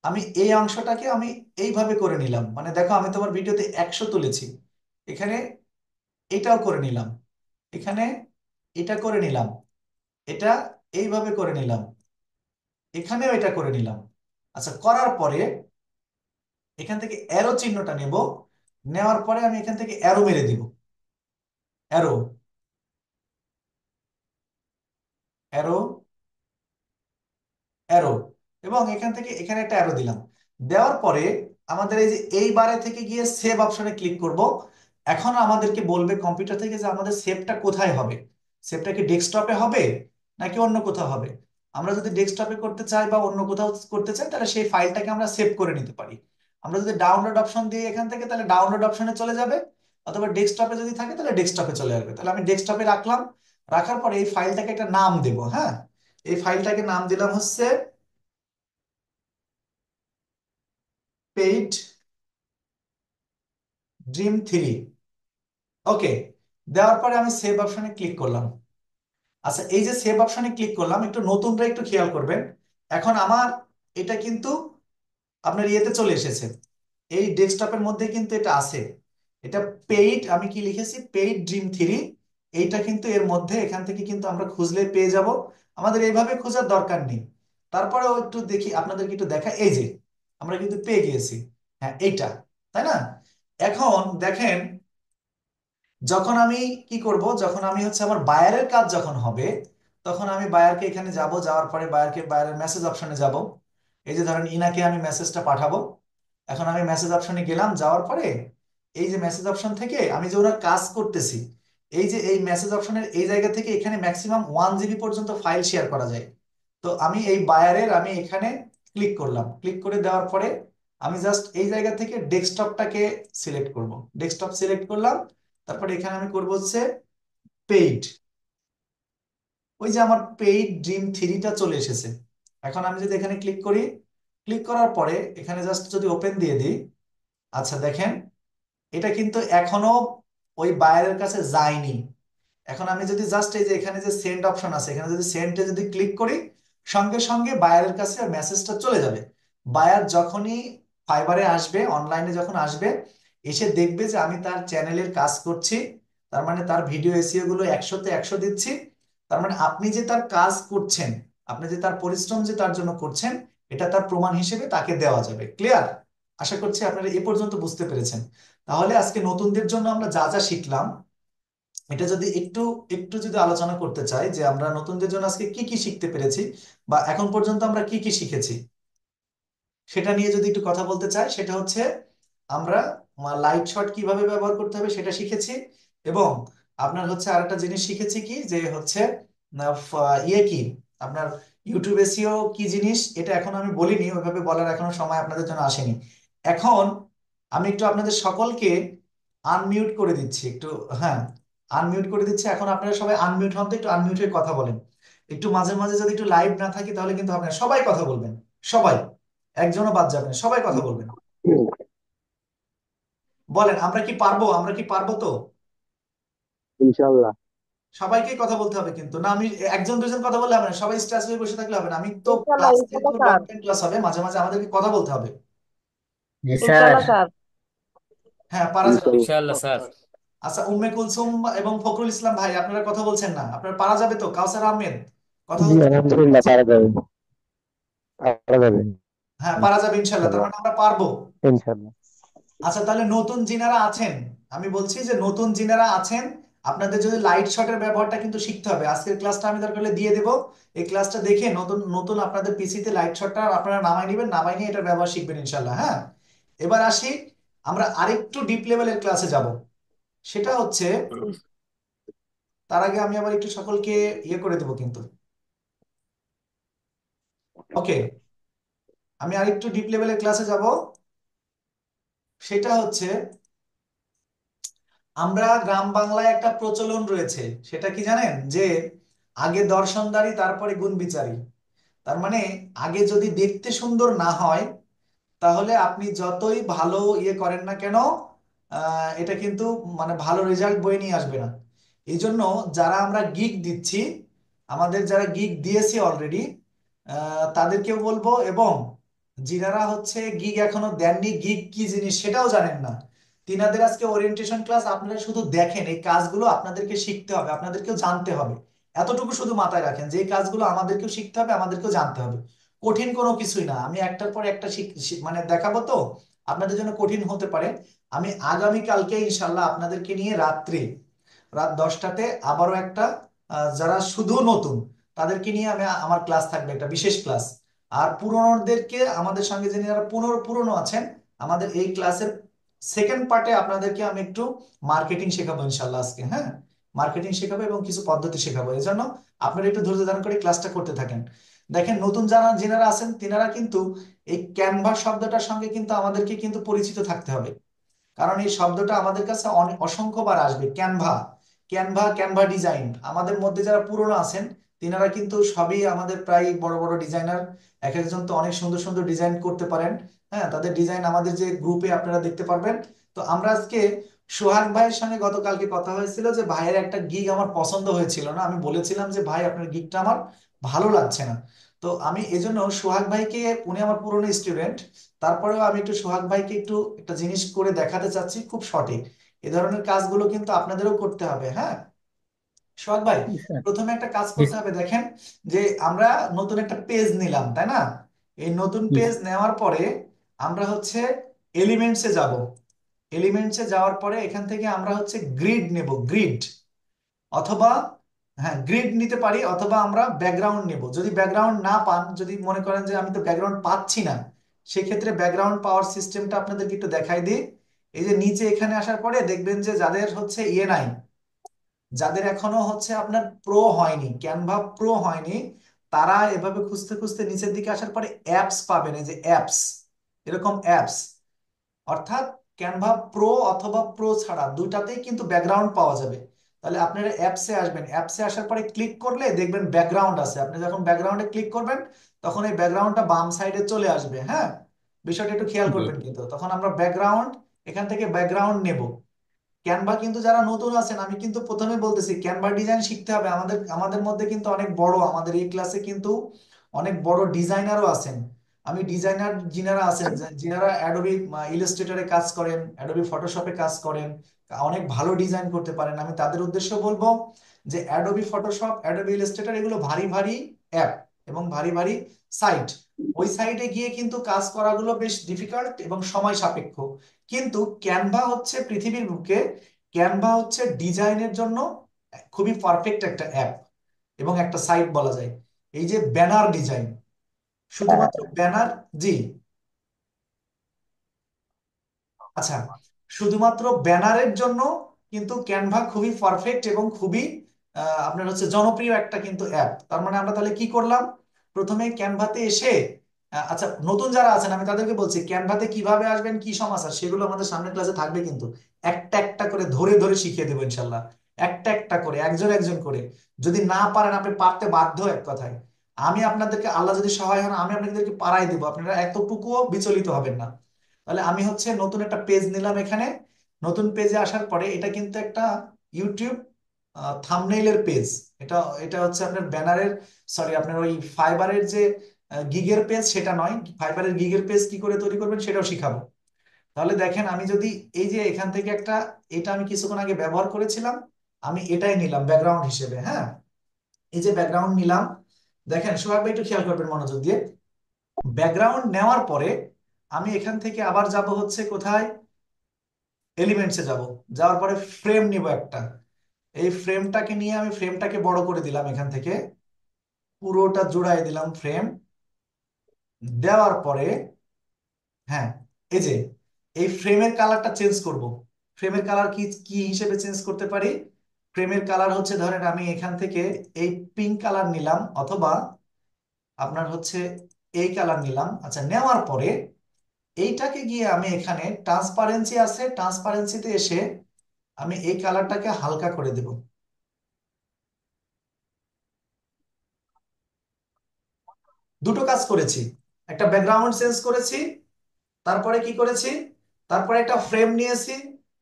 আমি এই অংশটাকে আমি এইভাবে করে নিলাম। মানে দেখো, আমি তোমার ভিডিওতে 100 তুলেছি, এখানে এটাও করে নিলাম, এখানে এটা করে নিলাম, এটা এইভাবে করে নিলাম, এখানেও এটা করে নিলাম। আচ্ছা, করার পরে এখান থেকে অ্যারো চিহ্নটা নেব। নেওয়ার পরে আমি এখান থেকে অ্যারো মেরে দিব, অ্যারো, অ্যারো, অ্যারো, এবং এখান থেকে এখানে একটা অ্যারো দিলাম। দেওয়ার পরে আমাদের এই যে এই বারে থেকে গিয়ে সেভ অপশনে ক্লিক করব। এখন আমাদেরকে বলবে কম্পিউটার থেকে যে আমাদের সেভটা কোথায় হবে। সেভটা কি ডেস্কটপে হবে নাকি অন্য কোথাও হবে। আমরা যদি ডেস্কটপে করতে চাই বা অন্য কোথাও করতে চাই তাহলে সেই ফাইলটাকে আমরা সেভ করে নিতে পারি। আমরা যদি ডাউনলোড অপশন দিই এখান থেকে তাহলে ডাউনলোড অপশনে চলে যাবে, অথবা ডেস্কটপে যদি থাকে তাহলে ডেস্কটপে চলে আসবে। তাহলে আমি ডেস্কটপে রাখলাম। রাখার পরে এই ফাইলটাকে একটা নাম দেব। হ্যাঁ, এই ফাইলটাকে নাম দিলাম হচ্ছে পেইড ড্রিম 3। ওকে, দেওয়ার পরে আমি সেভ অপশনে ক্লিক করলাম। আচ্ছা, এই যে সেভ অপশনে ক্লিক করলাম, একটু নতুনটা একটু খেয়াল করবেন। এখন আমার এটা কিন্তু আপনার ইয়েতে চলে এসেছে, এই ডেস্কটপের মধ্যে কিন্তু এটা আছে। এটা পেইড, আমি কি লিখেছি, পেইড ড্রিম 3। এইটা কিন্তু এর মধ্যে, এখান থেকে কিন্তু আমরা খুঁজলে পেয়ে যাব। আমাদের এইভাবে খোঁজার দরকার নেই। তারপরেও একটু দেখি, আপনাদেরকে একটু দেখা, এই যে আমরা কিন্তু পেয়ে গিয়েছি। হ্যাঁ, এইটা, তাই না? এখন দেখেন, যখন আমি কি করব, যখন আমি হচ্ছে আমার বায়ারের কাজ যখন হবে, তখন আমি বায়ারকে এখানে যাব, যাওয়ার পরে বায়ারের মেসেজ অপশনে যাব। এই যে ধরেন ইনাকে আমি মেসেজটা পাঠাবো। এখন আমি মেসেজ অপশনে গেলাম, যাওয়ার পরে এই যে মেসেজ অপশন থেকে আমি যে ওনার কাজ করতেছি, এই যে এই মেসেজ অপশনের এই জায়গা থেকে এখানে ম্যাক্সিমাম 1 জিবি পর্যন্ত ফাইল শেয়ার করা যায়। তো আমি এই বায়ারের আমি এখানে ক্লিক করলাম। ক্লিক করে দেওয়ার পরে আমি জাস্ট এই জায়গা থেকে ডেস্কটপটাকে সিলেক্ট করব। ডেস্কটপ সিলেক্ট করলাম। তারপরে এখানে আমি করব হচ্ছে পেইড। ওই যে আমার পেইড ড্রিম 3টা চলে এসেছে। এখন আমি যদি এখানে ক্লিক করি, ক্লিক করার পরে এখানে জাস্ট যদি ওপেন দিয়ে দিই, আচ্ছা দেখেন, এটা কিন্তু এখনো ওই বায়ারের কাছে যায়নি। এখন আমি যদি জাস্ট এই যে এখানে যে সেন্ড অপশন আছে, এখানে যদি সেন্ডে যদি ক্লিক করি, সঙ্গে সঙ্গে বায়ারের কাছে মেসেজটা চলে যাবে। বায়ার যখনই ফাইবারে আসবে, অনলাইনে যখন আসবে, এসে দেখবে যে আমি তার চ্যানেলের কাজ করছি, তার মানে তার ভিডিও এসইও গুলো 100-তে 100 দিচ্ছি। তার মানে আপনি যে তার কাজ করছেন, আপনি যে তার পরিশ্রম যে তার জন্য করছেন, এটা তার প্রমাণ হিসেবে তাকে দেওয়া যাবে। ক্লিয়ার? আশা করছি আপনারা এ পর্যন্ত বুঝতে পেরেছেন। তাহলে আজকে নতুনদের জন্য আমরা যা যা শিখলাম, এটা যদি একটু একটু যদি আলোচনা করতে চাই যে আমরা নতুনদের জন্য আজকে কি কি শিখতে পেরেছি, বা এখন পর্যন্ত আমরা কি কি শিখেছি, সেটা নিয়ে যদি একটু কথা বলতে চাই, সেটা হচ্ছে আমরা লাইট শট কিভাবে ব্যবহার করতে হবে সেটা শিখেছি। এবং আপনার হচ্ছে আরেকটা জিনিস শিখেছি কি, যে হচ্ছে ইয়ে কি, আপনার ইউটিউব এসইও কি জিনিস, এটা এখন আমি বলিনি, ওইভাবে বলার এখনো সময় আপনাদের জন্য আসেনি। এখন আমি একটু আপনাদের সকলকে আনমিউট করে দিচ্ছি একটু। হ্যাঁ, আনমিউট করে দিচ্ছি। এখন আপনারা সবাই আনমিউট হন তো, একটু আনমিউট হয়ে কথা বলেন। একটু মাঝে মাঝে যদি একটু লাইভ না থাকি তাহলে কিন্তু আপনারা সবাই কথা বলবেন। সবাই, একজনও বাদ যাবে না, সবাই কথা বলবেন। বলেন, আমরা কি পারবো, আমরা কি পারবো তো? ইনশাল্লাহ। সবাইকেই কথা বলতে হবে কিন্তু, না আমি একজন দুজন কথা বললে হবে না, সবাই স্ট্রেস হয়ে বসে থাকলে হবে না। আমি তো ইনশাল্লাহ ক্লাস যেহেতু ইনশাল্লাহ লং স্যার। টাইম ক্লাস হবে, মাঝে মাঝে আমাদেরকে কথা বলতে হবে। জি স্যার। ইনশাল্লাহ স্যার। হ্যাঁ, পারা যাবে। ইনশাল্লাহ। ইনশাআল্লাহ স্যার। আচ্ছা, উম্মে কুলসুম এবং ফখরুল ইসলাম ভাই, আপনারা কথা বলছেন না, আপনারা পারা যাবে তো? কাউসার আহমেদ কথা জি হচ্ছে? আলহামদুলিল্লাহ, পারা যাবে। পারা যাবে। হ্যাঁ, পারা যাবে ইনশাল্লাহ, তার ইনশাল্লাহ। মানে আমরা পারবো। ইনশাল্লাহ। আচ্ছা, তাহলে নতুন যিনারা আছেন, আমি বলছি যে নতুন যিনারা আছেন, আপনাদের যদি লাইট শটের ব্যবহারটা কিন্তু শিখতে হবে। আজকের ক্লাসটা আমি দরকার হলে দিয়ে দেবো। এই ক্লাসটা দেখে নতুন নতুন আপনাদের পিসিতে লাইট শটটা আপনারা নামাই নেবেন, নামাই নিয়ে এটার ব্যবহার শিখবেন ইনশাল্লাহ। হ্যাঁ, এবার আসি, আমরা আরেকটু ডিপ লেভেলের ক্লাসে যাব। সেটা হচ্ছে, তার আগে আমি আবার একটু সকলকে ইয়ে করে দেবো কিন্তু। ওকে, আমি আরেকটু ডিপ লেভেলের ক্লাসে যাব। সেটা হচ্ছে, আমরা গ্রাম বাংলায় একটা প্রচলন রয়েছে, সেটা কি জানেন, যে আগে দর্শনদারি তারপরে গুণ বিচারি। তার মানে আগে যদি দেখতে সুন্দর না হয়, তাহলে আপনি যতই ভালো ইয়ে করেন না কেন, এটা কিন্তু মানে ভালো রেজাল্ট বয়ে নিয়ে আসবে না। এই জন্য যারা আমরা গিগ দিচ্ছি, আমাদের যারা গিগ দিয়েছি অলরেডি, তাদেরকেও বলবো, এবং যিনারা হচ্ছে গিগ এখনো দেননি, গিগ কি জিনিস সেটাও জানেন না, তিনাদের আজকে ওরিয়েন্টেশন ক্লাস। আপনারা শুধু দেখেন, এই কাজগুলো আপনাদেরকে শিখতে হবে, আপনাদেরকেও জানতে হবে। এতটুকু শুধু মাথায় রাখেন যে এই কাজগুলো আমাদেরকেও শিখতে হবে, আমাদেরকেও জানতে হবে। কঠিন কোনো কিছুই না, আমি একটার পর একটা মানে দেখাবো তো, আপনাদের জন্য কঠিন হতে পারে। আমি আগামী কালকে ইনশাল্লাহ আপনাদেরকে নিয়ে রাত 10টাতে আবারও একটা, যারা শুধু নতুন তাদেরকে নিয়ে আমি আমার ক্লাস থাকবে, একটা বিশেষ ক্লাস। আর পুরনোদেরকে, আমাদের সঙ্গে যিনি যারা পুরনো পুরনো আছেন, আমাদের এই ক্লাসের সেকেন্ড পার্টে আপনাদেরকে আমি একটু মার্কেটিং শেখাবো ইনশাল্লাহ আজকে। হ্যাঁ, মার্কেটিং শেখাবো এবং কিছু পদ্ধতি শেখাবো। এই জন্য আপনারা একটু ধৈর্য ধারণ করে ক্লাসটা করতে থাকেন। দেখেন, নতুন যারা যিনারা আছেন তিনারা কিন্তু এই ক্যানভা শব্দটার সঙ্গে কিন্তু আমাদেরকে কিন্তু পরিচিত থাকতে হবে। কারণ এই শব্দটা আমাদের কাছে অনেক অসংখ্যবার আসবে। Canva, Canva, Canva design. আমাদের মধ্যে যারা পুরনো আছেন তিনারা কিন্তু সবই আমাদের প্রায় বড় বড় ডিজাইনার। এক একজন তো অনেক সুন্দর সুন্দর ডিজাইন করতে পারেন। হ্যাঁ, তাদের ডিজাইন আমাদের যে গ্রুপে আপনারা দেখতে পারবেন। তো আমরা আজকে সোহাগ ভাইয়ের সঙ্গে গতকালকে কথা হয়েছিল যে ভাইয়ের একটা গিগ আমার পছন্দ হয়েছিল না। আমি বলেছিলাম যে ভাই আপনার গিগটা আমার ভালো লাগছে না। তো আমি এজন্য সোহাগ ভাইকে, উনি আমার পুরনো স্টুডেন্ট, তারপরেও আমি একটু সোহাগ ভাইকে একটু একটা জিনিস করে দেখাতে চাচ্ছি খুব সঠিক। এ ধরনের কাজগুলো কিন্তু আপনাদেরও করতে হবে। হ্যাঁ সোহাগ ভাই, জি স্যার। প্রথমে একটা কাজ জি করতে হবে। দেখেন যে আমরা নতুন একটা পেজ নিলাম, তাই না? এই নতুন জি পেজ স্যার। নেওয়ার পরে আমরা হচ্ছে এলিমেন্টসে যাব। এলিমেন্টসে যাওয়ার পরে এখান থেকে আমরা হচ্ছে গ্রিড নেব, গ্রিড। অথবা হ্যাঁ, গ্রিড নিতে পারি, অথবা আমরা ব্যাকগ্রাউন্ড নেব। যদি ব্যাকগ্রাউন্ড না পান, যদি মনে করেন যে আমি তো ব্যাকগ্রাউন্ড পাচ্ছি না, সেক্ষেত্রে ব্যাকগ্রাউন্ড পাওয়ার সিস্টেমটা আপনাদেরকে একটু দেখাই দিই। এই যে নিচে এখানে আসার পরে দেখবেন যে যাদের হচ্ছে ইয়ে নাই, যাদের এখনো হচ্ছে আপনার প্রো হয়নি, ক্যানভা প্রো হয়নি, তারা এভাবে খুঁজতে খুঁজতে নিচের দিকে আসার পরে অ্যাপস পাবেন। এই যে অ্যাপস, এরকম অ্যাপস, অর্থাৎ ক্যানভা প্রো অথবা প্রো ছাড়া দুইটাতেই কিন্তু ব্যাকগ্রাউন্ড পাওয়া যাবে। তাহলে আপনারা অ্যাপসে আসবেন, অ্যাপসে আসার পরে ক্লিক করলে দেখবেন ব্যাকগ্রাউন্ড আছে। আপনি যখন ব্যাকগ্রাউন্ডে ক্লিক করবেন তখন এই ব্যাকগ্রাউন্ডটা বাম সাইডে চলে আসবে। হ্যাঁ, বিষয়টা একটু খেয়াল জি করবেন। কিন্তু তখন আমরা ব্যাকগ্রাউন্ড, এখান থেকে ব্যাকগ্রাউন্ড নেব। ক্যানভা কিন্তু যারা নতুন আছেন, আমি কিন্তু প্রথমে বলতেছি ক্যানভা ডিজাইন শিখতে হবে। আমাদের আমাদের মধ্যে কিন্তু অনেক বড়, আমাদের এই ক্লাসে কিন্তু অনেক বড় ডিজাইনারও আছেন। আমি ডিজাইনার যিনারা আছেন, যিনারা অ্যাডোবি ইলাস্ট্রেটরে কাজ করেন, অ্যাডোবি ফটোশপে কাজ করেন, অনেক ভালো ডিজাইন করতে পারেন, আমি তাদের উদ্দেশ্যে বলবো যে অ্যাডোবি ফটোশপ, অ্যাডোবি ইলাস্ট্রেটর এগুলো ভারী ভারী অ্যাপ এবং ভারী ভারী সাইট। ওই সাইটে গিয়ে কিন্তু কাজ করাগুলো বেশ ডিফিকাল্ট এবং সময় সাপেক্ষ। কিন্তু ক্যানভা হচ্ছে পৃথিবীর বুকে, ক্যানভা হচ্ছে ডিজাইনের জন্য খুবই পারফেক্ট একটা অ্যাপ এবং একটা সাইট বলা যায়। এই যে ব্যানার ডিজাইন, শুধুমাত্র ব্যানার। জি, আচ্ছা, শুধুমাত্র ব্যানারের জন্য কিন্তু ক্যানভা খুবই পারফেক্ট এবং খুবই আপনার হচ্ছে জনপ্রিয় একটা কিন্তু অ্যাপ। তার মানে আমরা তাহলে কি করলাম, প্রথমে ক্যানভাতে এসে আচ্ছা, নতুন যারা আছেন আমি তাদেরকে বলছি ক্যানভাতে কিভাবে আসবেন, কি সমস্যা, সেগুলো আমাদের সামনের ক্লাসে থাকবে। কিন্তু একটা একটা করে ধরে ধরে শিখিয়ে দেবো ইনশাল্লাহ। একটা একটা করে, একজন একজন করে। যদি না পারেন, আপনি পারতে বাধ্য এক কথায়। আমি আপনাদেরকে, আল্লাহ যদি সহায় হন, আমি আপনাদেরকে পারাই দেবো, আপনারা এতটুকুও বিচলিত হবেন না। তাহলে আমি হচ্ছে নতুন একটা পেজ নিলাম এখানে। নতুন পেজে আসার পরে এটা কিন্তু একটা ইউটিউব থাম্বনেইলের পেজ। এটা এটা হচ্ছে আপনার ব্যানারের, সরি আপনার ওই ফাইবারের যে গিগের পেজ সেটা নয়। ফাইবারের গিগের পেজ কি করে তৈরি করবেন সেটাও শিখাবো। তাহলে দেখেন, আমি যদি এই যে এখান থেকে একটা, এটা আমি কিছুক্ষণ আগে ব্যবহার করেছিলাম, আমি এটাই নিলাম ব্যাকগ্রাউন্ড হিসেবে। হ্যাঁ, এই যে ব্যাকগ্রাউন্ড নিলাম, দেখেন সোহাগ ভাই একটু খেয়াল করবেন মনোযোগ দিয়ে। ব্যাকগ্রাউন্ড নেওয়ার পরে আমি এখান থেকে আবার যাব হচ্ছে কোথায়, এলিমেন্টসে যাব। যাওয়ার পরে ফ্রেম নিব একটা। এই ফ্রেমটাকে নিয়ে আমি ফ্রেমটাকে বড় করে দিলাম এখান থেকে, পুরোটা জোড়ায় দিলাম ফ্রেম। দেওয়ার পরে হ্যাঁ, এই যে এই ফ্রেমের কালারটা চেঞ্জ করব। ফ্রেমের কালার কি কি হিসেবে চেঞ্জ করতে পারি? ফ্রেমের কালার হচ্ছে, ধরেন আমি এখান থেকে এই পিঙ্ক কালার নিলাম, অথবা আপনার হচ্ছে এই কালার নিলাম। আচ্ছা, নেওয়ার পরে এইটাকে গিয়ে আমি এখানে ট্রান্সপারেন্সি আছে, ট্রান্সপারেন্সিতে এসে আমি এই কালারটাকে হালকা করে দেব। দুটো কাজ করেছি, একটা ব্যাকগ্রাউন্ড চেঞ্জ করেছি, তারপরে কি করেছি, তারপরে একটা ফ্রেম নিয়েছি,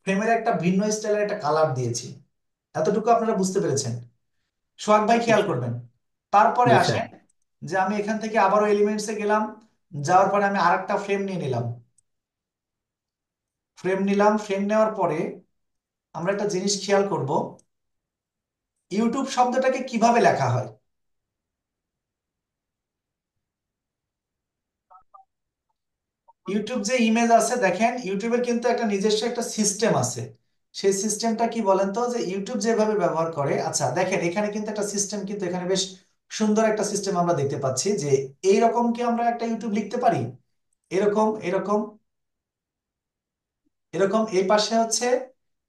ফ্রেমের একটা ভিন্ন স্টাইলের একটা কালার দিয়েছি। এতটুকু আপনারা বুঝতে পেরেছেন? সোহাগ ভাই জি খেয়াল স্যার। করবেন। তারপরে জি স্যার। আসেন যে আমি এখান থেকে আবারও এলিমেন্টসে গেলাম। যাওয়ার পরে আমি আরেকটা ফ্রেম নিয়ে নিলাম। ফ্রেম নিলাম, ফ্রেম নেওয়ার পরে আমরা একটা জিনিস খেয়াল করব, ইউটিউব শব্দটাকে কিভাবে লেখা হয়। ইউটিউব যে ইমেজ আছে, দেখেন ইউটিউবের কিন্তু একটা নিজস্ব একটা সিস্টেম আছে। সেই সিস্টেমটা কি বলেন তো, যে ইউটিউব যেভাবে ব্যবহার করে। আচ্ছা দেখেন, এখানে কিন্তু একটা সিস্টেম, কিন্তু এখানে বেশ সুন্দর একটা সিস্টেম আমরা দেখতে পাচ্ছি যে এইরকম কি আমরা একটা ইউটিউব লিখতে পারি, এরকম এরকম। এরকম এই পাশে হচ্ছে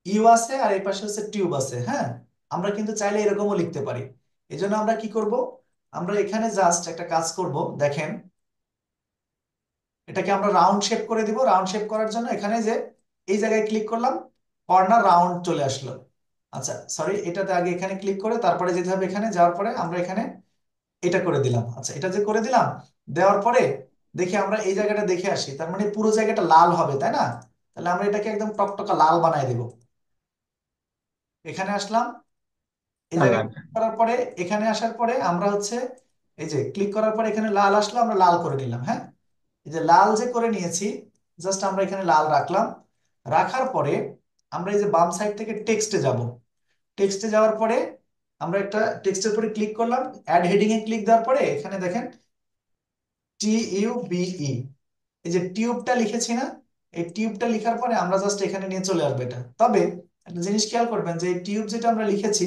ইউ আছে আর এই পাশে হচ্ছে টিউব আছে, হ্যাঁ। আমরা কিন্তু চাইলে এরকমও লিখতে পারি। এই জন্য আমরা কি করব, আমরা এখানে জাস্ট একটা কাজ করব, দেখেন এটাকে আমরা রাউন্ড শেপ করে দিব। রাউন্ড শেপ করার জন্য এখানে যে এই জায়গায় ক্লিক করলাম, কর্নার রাউন্ড চলে আসলো। আচ্ছা সরি, এটাতে আগে এখানে ক্লিক করে তারপরে যেতে হবে, এখানে যাওয়ার পরে আমরা এখানে এটা করে দিলাম। আচ্ছা এটা যে করে দিলাম, দেওয়ার পরে দেখি আমরা এই জায়গাটা দেখে আসি, তার মানে পুরো জায়গাটা লাল হবে তাই না? তাহলে আমরা এটাকে একদম টকটকা লাল বানাই দেব। এখানে আসলাম, এই জায়গায় কালার। ক্লিক করার পরে এখানে আসার পরে আমরা হচ্ছে এই যে ক্লিক করার পরে এখানে লাল আসলো, আমরা লাল করে নিলাম, হ্যাঁ। এই যে লাল যে করে নিয়েছি, জাস্ট আমরা এখানে লাল রাখলাম। রাখার পরে আমরা এই যে বাম সাইড থেকে টেক্সটে যাব। টেক্সটে যাওয়ার পরে আমরা একটা টেক্সটের উপরে ক্লিক করলাম, অ্যাড হেডিং এ ক্লিক দেওয়ার পরে এখানে দেখেন TUBE, এই যে টিউবটা লিখেছি না, এই টিউবটা লেখার পরে আমরা জাস্ট এখানে নিয়ে চলে আসবো এটা। তবে একটা জিনিস খেয়াল করবেন যে এই টিউব যেটা আমরা লিখেছি,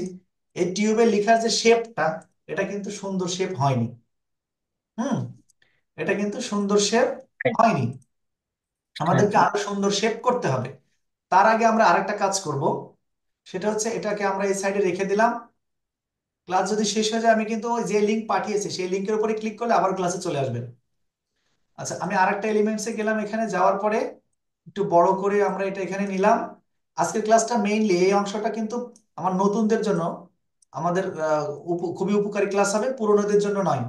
এই টিউবে লেখার যে শেপটা, এটা কিন্তু সুন্দর শেপ হয়নি। হুম, এটা কিন্তু সুন্দর শেপ হয়নি, আমাদেরকে একদম। আরো সুন্দর শেপ করতে হবে। তার আগে আমরা আরেকটা কাজ করব, সেটা হচ্ছে এটাকে আমরা এই সাইডে রেখে দিলাম। ক্লাস যদি শেষ হয়ে যায় আমি কিন্তু ওই যে লিঙ্ক পাঠিয়েছি সেই লিঙ্কের উপরে ক্লিক করলে আবার ক্লাসে চলে আসবেন। আচ্ছা আমি আরেকটা এলিমেন্টসে গেলাম, এখানে যাওয়ার পরে একটু বড় করে আমরা এটা এখানে নিলাম। আজকের ক্লাসটা মেইনলি এই অংশটা কিন্তু আমার নতুনদের জন্য, আমাদের খুবই উপকারী ক্লাস হবে, পুরনোদের জন্য নয়।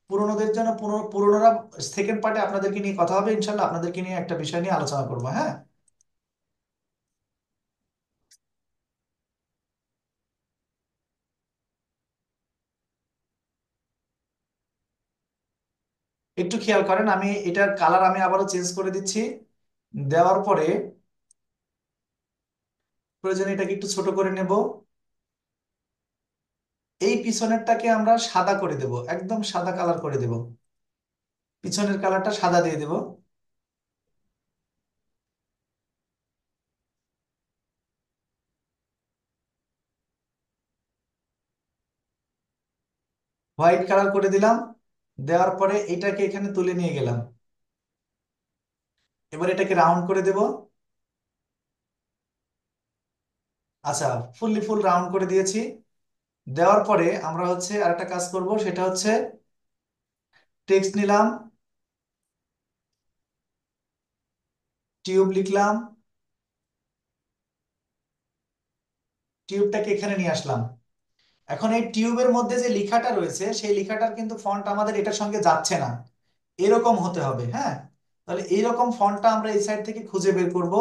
পুরনোদের জন্য পুরনোরা সেকেন্ড পার্টে আপনাদেরকে নিয়ে কথা হবে ইনশাল্লাহ, আপনাদেরকে নিয়ে একটা বিষয় নিয়ে আলোচনা করবো, হ্যাঁ। একটু খেয়াল করেন, আমি এটার কালার আমি আবারও চেঞ্জ করে দিচ্ছি। দেওয়ার পরে প্রয়োজনে এটাকে একটু ছোট করে নেব। এই পিছনেরটাকে আমরা সাদা করে দেব, একদম সাদা কালার করে দেব। পিছনের কালারটা সাদা দিয়ে দেব। হোয়াইট কালার করে দিলাম। দেওয়ার পরে এটাকে এখানে তুলে নিয়ে গেলাম। এবার এটাকে রাউন্ড করে দেব। আচ্ছা, ফুল রাউন্ড করে দিয়েছি। দেওয়ার পরে আমরা হচ্ছে আরেকটা কাজ করব, সেটা হচ্ছে টেক্সট নিলাম, টিউব লিখলাম, টিউবটাকে এখানে নিয়ে আসলাম। এখন এই টিউবের মধ্যে যে লেখাটা রয়েছে সেই লেখাটার কিন্তু ফন্ট আমাদের এটার সঙ্গে যাচ্ছে না, এরকম হতে হবে, হ্যাঁ। তাহলে এইরকম ফন্টটা আমরা এই সাইড থেকে খুঁজে বের করব।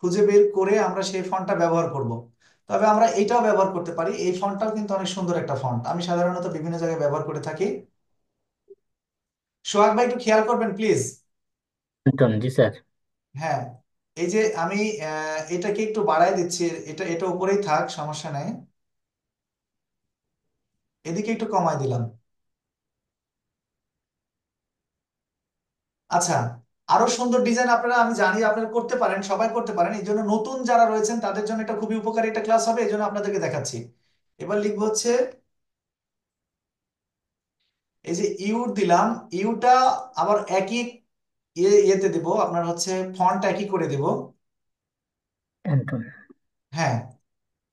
খুঁজে বের করে আমরা সেই ফন্টটা ব্যবহার করব। তবে আমরা এটাও ব্যবহার করতে পারি, এই ফন্টটাও কিন্তু অনেক সুন্দর একটা ফন্ট, আমি সাধারণত বিভিন্ন জায়গায় ব্যবহার করে থাকি। সোহাগ ভাই একটু খেয়াল করবেন প্লিজ। একদম, জি স্যার। হ্যাঁ, এই যে আমি এটাকে একটু বাড়ায় দিচ্ছি, এটা এটা উপরেই থাক, সমস্যা নেই। এদিকে একটু কমায় দিলাম। আচ্ছা, আরো সুন্দর ডিজাইন আপনারা, আমি জানি আপনারা করতে পারেন, সবাই করতে পারেন, এই জন্য নতুন যারা রয়েছেন তাদের জন্য এটা খুবই উপকারী একটা ক্লাস হবে, এই জন্য আপনাদেরকে দেখাচ্ছি। এবার লিখবো হচ্ছে এই যে ইউ দিলাম, ইউটা আবার একই ইয়েতে দেব, আপনার হচ্ছে ফন্ট একই করে দেব। একদম। হ্যাঁ,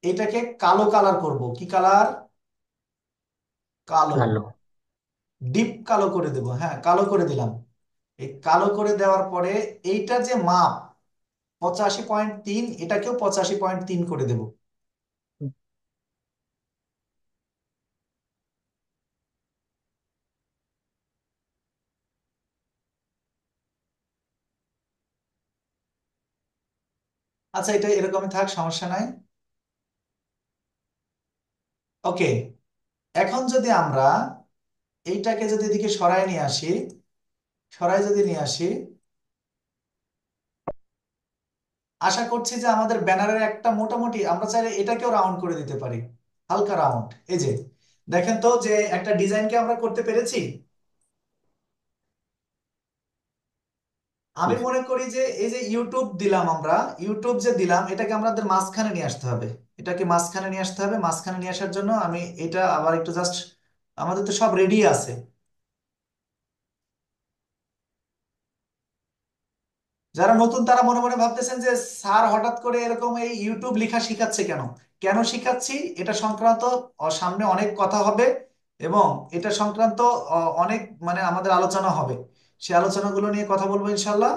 এটাকে কালো কালার করব, কি কালার? কালো, কালো। ডিপ কালো করে দেব, হ্যাঁ কালো করে দিলাম। এই কালো করে দেওয়ার পরে এইটা যে মাপ 85.3, এটাকেও 85.3 করে দেব। আচ্ছা এটা এরকমই থাক, সমস্যা নাই। ওকে, এখন যদি আমরা এইটাকে যদি এদিকে সরায় নিয়ে আসি, সরাই যদি নিয়ে আসি, আশা করছি যে আমাদের ব্যানারের একটা মোটামুটি, আমরা চাইলে এটাকেও রাউন্ড করে দিতে পারি, হালকা রাউন্ড। এই যে দেখেন তো যে একটা ডিজাইনকে আমরা করতে পেরেছি। জি আমি স্যার। মনে করি যে এই যে ইউটিউব দিলাম, আমরা ইউটিউব যে দিলাম এটাকে আমাদের মাঝখানে নিয়ে আসতে হবে। এটাকে মাঝখানে নিয়ে আসতে হবে। মাঝখানে নিয়ে আসার জন্য আমি এটা আবার একটু জাস্ট, আমাদের তো সব রেডি আছে। যারা নতুন তারা মনে মনে ভাবতেছেন যে স্যার হঠাৎ করে এরকম এই ইউটিউব লেখা শিখাচ্ছে কেন। কেন শিখাচ্ছি এটা সংক্রান্ত সামনে অনেক কথা হবে, এবং এটা সংক্রান্ত অনেক মানে আমাদের আলোচনা হবে। সেই আলোচনাগুলো নিয়ে কথা বলবো ইনশাল্লাহ।